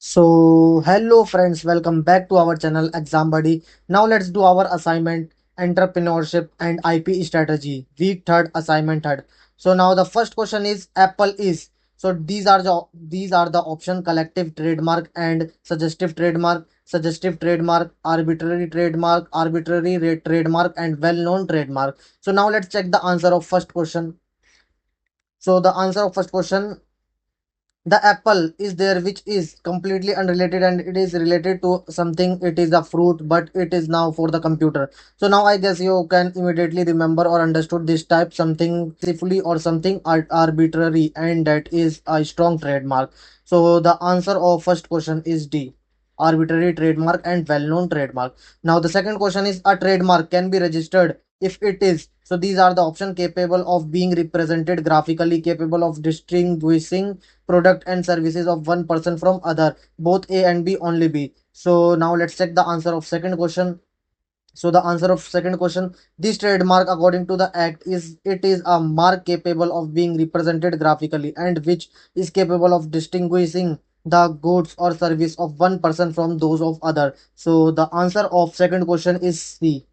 So, hello friends, welcome back to our channel Exam Buddy. Now let's do our assignment entrepreneurship and IP strategy. Week third, assignment third. So now the first question is Apple is. So these are the option collective trademark and suggestive trademark, arbitrary rate trademark and well-known trademark. So now let's check the answer of first question. So the answer of first question, the apple is there, which is completely unrelated and it is related to something. It is a fruit, but it is now for the computer. So now I guess you can immediately remember or understood this type something safely or something arbitrary, and that is a strong trademark. So the answer of first question is D, arbitrary trademark and well-known trademark. Now the second question is, a trademark can be registered if it is. So these are the option: capable of being represented graphically, capable of distinguishing product and services of one person from other, both A and B, only B. So now let's check the answer of second question. So the answer of second question, this trademark according to the act is, it is a mark capable of being represented graphically and which is capable of distinguishing the goods or service of one person from those of other. So the answer of second question is C,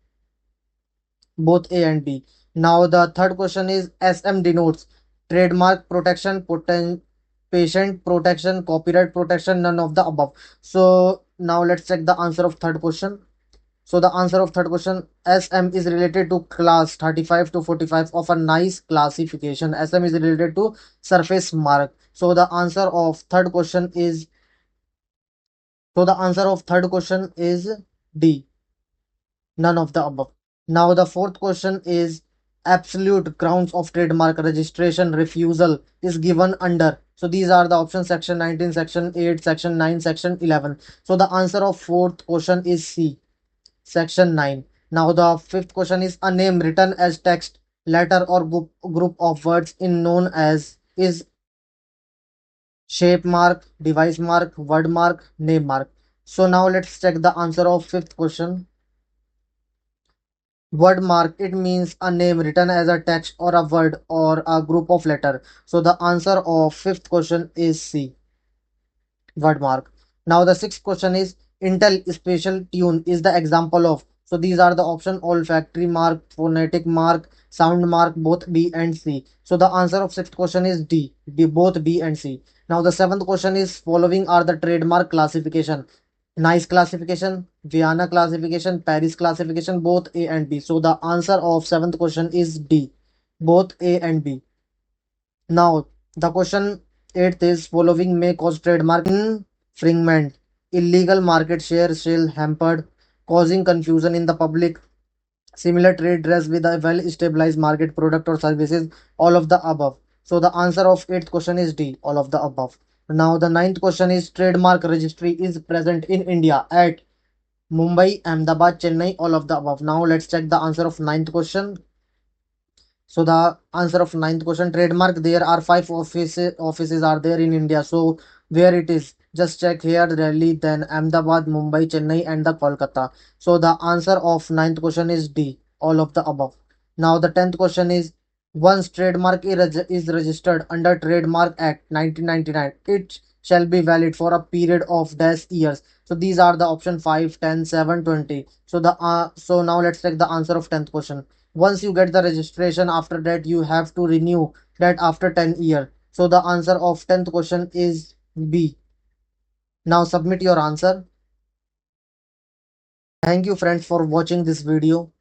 both A and B. Now the third question is, SM denotes trademark protection, patient protection, copyright protection, none of the above. So now let's check the answer of third question. So the answer of third question, SM is related to class 35 to 45 of a nice classification. SM is related to surface mark. So the answer of third question is, D, none of the above. Now the fourth question is, absolute grounds of trademark registration refusal is given under. So these are the options: section 19, section 8, section 9, section 11. So the answer of fourth question is C, section 9. Now the fifth question is, a name written as text, letter or group of words in known as is shape mark, device mark, word mark, name mark. So now let's check the answer of fifth question. Word mark, it means a name written as a text or a word or a group of letter. So the answer of fifth question is C, word mark. Now the sixth question is, Intel spatial tune is the example of. So these are the option: olfactory mark, phonetic mark, sound mark, both B and C. So the answer of sixth question is D, both B and C. Now the seventh question is, following are the trademark classification: nice classification, Vienna classification, Paris classification, both A and B. So the answer of seventh question is D, both A and B. Now the question eighth is, following may cause trademark infringement, illegal market share sale hampered, causing confusion in the public, similar trade dress with a well stabilized market product or services, all of the above. So the answer of eighth question is D, all of the above. Now the ninth question is, trademark registry is present in India at Mumbai, Ahmedabad, Chennai, all of the above. Now let's check the answer of ninth question. So the answer of ninth question, trademark, there are five offices are there in India. So where it is? Just check here: Delhi, then Ahmedabad, Mumbai, Chennai, and the Kolkata. So the answer of ninth question is D, all of the above. Now the tenth question is, once trademark is registered under Trademark Act 1999, it shall be valid for a period of dash years. So these are the option 5, 10, 7, 20. So so now let's take the answer of 10th question. Once you get the registration, after that you have to renew that after 10 year. So the answer of 10th question is B. Now submit your answer. Thank you friends for watching this video.